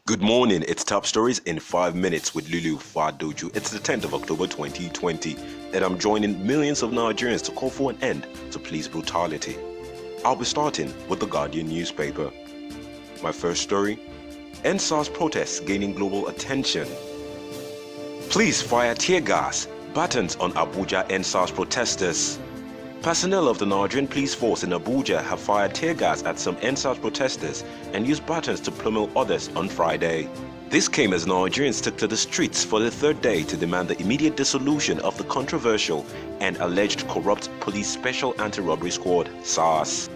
Good morning, it's Top Stories in 5 minutes with Lulu Fadoju. It's the 10th of October 2020, and I'm joining millions of Nigerians to call for an end to police brutality. I'll be starting with the Guardian newspaper. My first story, EndSARS protests gaining global attention. Police fire tear gas, batons on Abuja EndSARS protesters. Personnel of the Nigerian police force in Abuja have fired tear gas at some EndSARS protesters and used batons to pummel others on Friday. This came as Nigerians took to the streets for the third day to demand the immediate dissolution of the controversial and alleged corrupt Police Special Anti-Robbery Squad, SARS.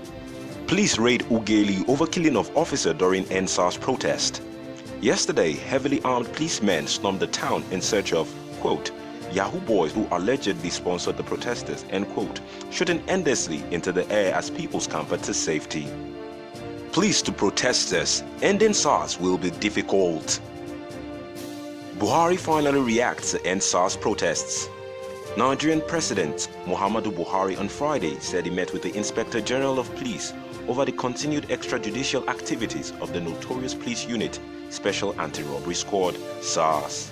Police raid Ughelli over killing of officer during EndSARS protest. Yesterday, heavily armed policemen stormed the town in search of, quote, Yahoo boys who allegedly sponsored the protesters, end quote, shooting endlessly into the air as people scampered to safety. Pleas to protesters, ending SARS will be difficult. Buhari finally reacts to end SARS protests. Nigerian President Muhammadu Buhari on Friday said he met with the Inspector General of Police over the continued extrajudicial activities of the notorious police unit, Special Anti-Robbery Squad, SARS.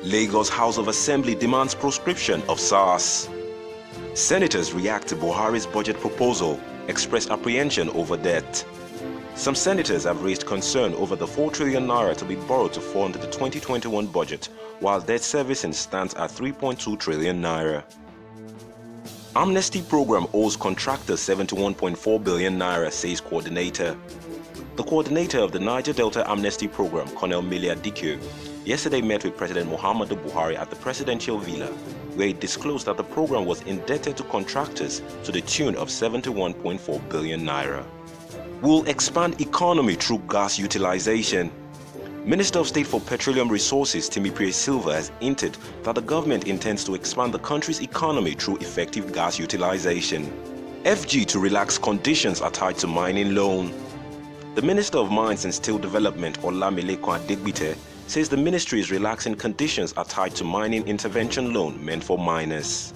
Lagos House of Assembly demands proscription of SARS. Senators react to Buhari's budget proposal, express apprehension over debt. Some senators have raised concern over the 4 trillion naira to be borrowed to fund the 2021 budget, while debt servicing stands at 3.2 trillion naira. Amnesty program owes contractors 71.4 billion naira, says coordinator. The coordinator of the Niger Delta Amnesty Program, Colonel Milia Dikio, yesterday met with President Muhammadu Buhari at the presidential villa, where he disclosed that the program was indebted to contractors to the tune of 71.4 billion naira. We'll expand economy through gas utilization. Minister of State for Petroleum Resources Timipre Silva has hinted that the government intends to expand the country's economy through effective gas utilization. FG to relax conditions are tied to mining loan. The Minister of Mines and Steel Development, Olamileko Adegbite, says the ministry is relaxing conditions are tied to mining intervention loan meant for miners.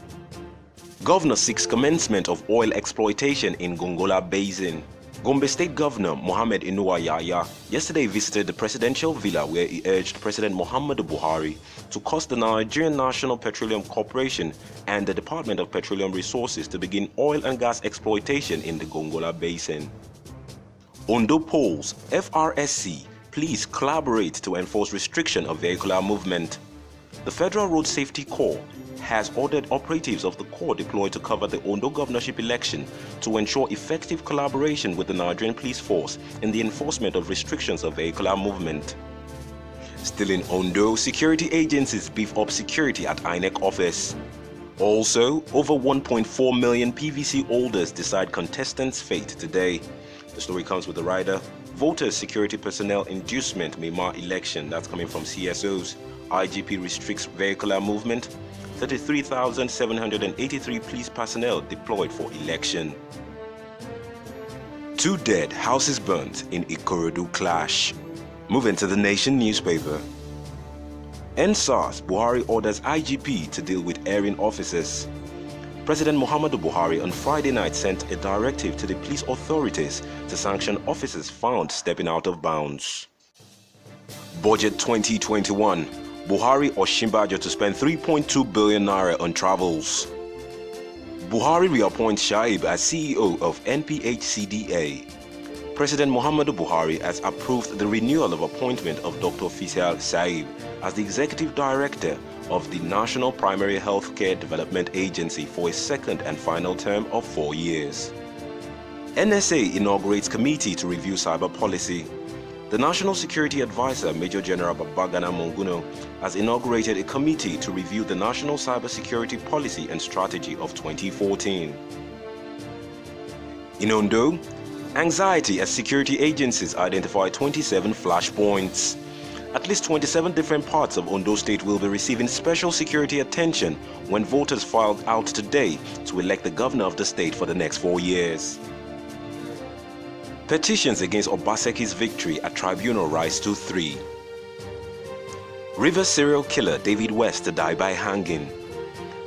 Governor seeks commencement of oil exploitation in Gongola Basin. Gombe State Governor Mohammed Inuwa Yahya yesterday visited the presidential villa where he urged President Muhammadu Buhari to cause the Nigerian National Petroleum Corporation and the Department of Petroleum Resources to begin oil and gas exploitation in the Gongola Basin. Ondo polls, FRSC, please collaborate to enforce restriction of vehicular movement. The Federal Road Safety Corps has ordered operatives of the Corps deployed to cover the Ondo governorship election to ensure effective collaboration with the Nigerian police force in the enforcement of restrictions of vehicular movement. Still in Ondo, security agencies beef up security at INEC office. Also, over 1.4 million PVC holders decide contestants' fate today. The story comes with the rider. Voters' security personnel inducement may mar election. That's coming from CSOs. IGP restricts vehicular movement. 33,783 police personnel deployed for election. 2 dead, houses burnt in Ikorodu clash. Moving to the Nation newspaper. EndSARS, Buhari orders IGP to deal with erring officers. President Muhammadu Buhari on Friday night sent a directive to the police authorities to sanction officers found stepping out of bounds. Budget 2021. Buhari or Shimbajo to spend 3.2 billion naira on travels. Buhari reappoints Shaib as CEO of NPHCDA. President Muhammadu Buhari has approved the renewal of appointment of Dr. Faisal Saib as the Executive Director of the National Primary Healthcare Development Agency for a second and final term of 4 years. NSA inaugurates committee to review cyber policy. The National Security Advisor, Major General Babagana Monguno, has inaugurated a committee to review the National Cybersecurity Policy and Strategy of 2014. In Ondo, anxiety as security agencies identify 27 flashpoints. At least 27 different parts of Ondo State will be receiving special security attention when voters filed out today to elect the governor of the state for the next 4 years. Petitions against Obaseki's victory at tribunal rise to 3. Rivers serial killer David West to die by hanging.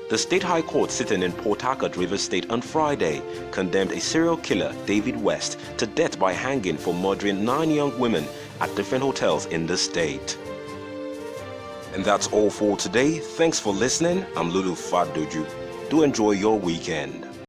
The State High Court sitting in Port Harcourt, Rivers State on Friday condemned a serial killer, David West, to death by hanging for murdering 9 young women at different hotels in the state. And that's all for today. Thanks for listening. I'm Lulu Fadoju. Do enjoy your weekend.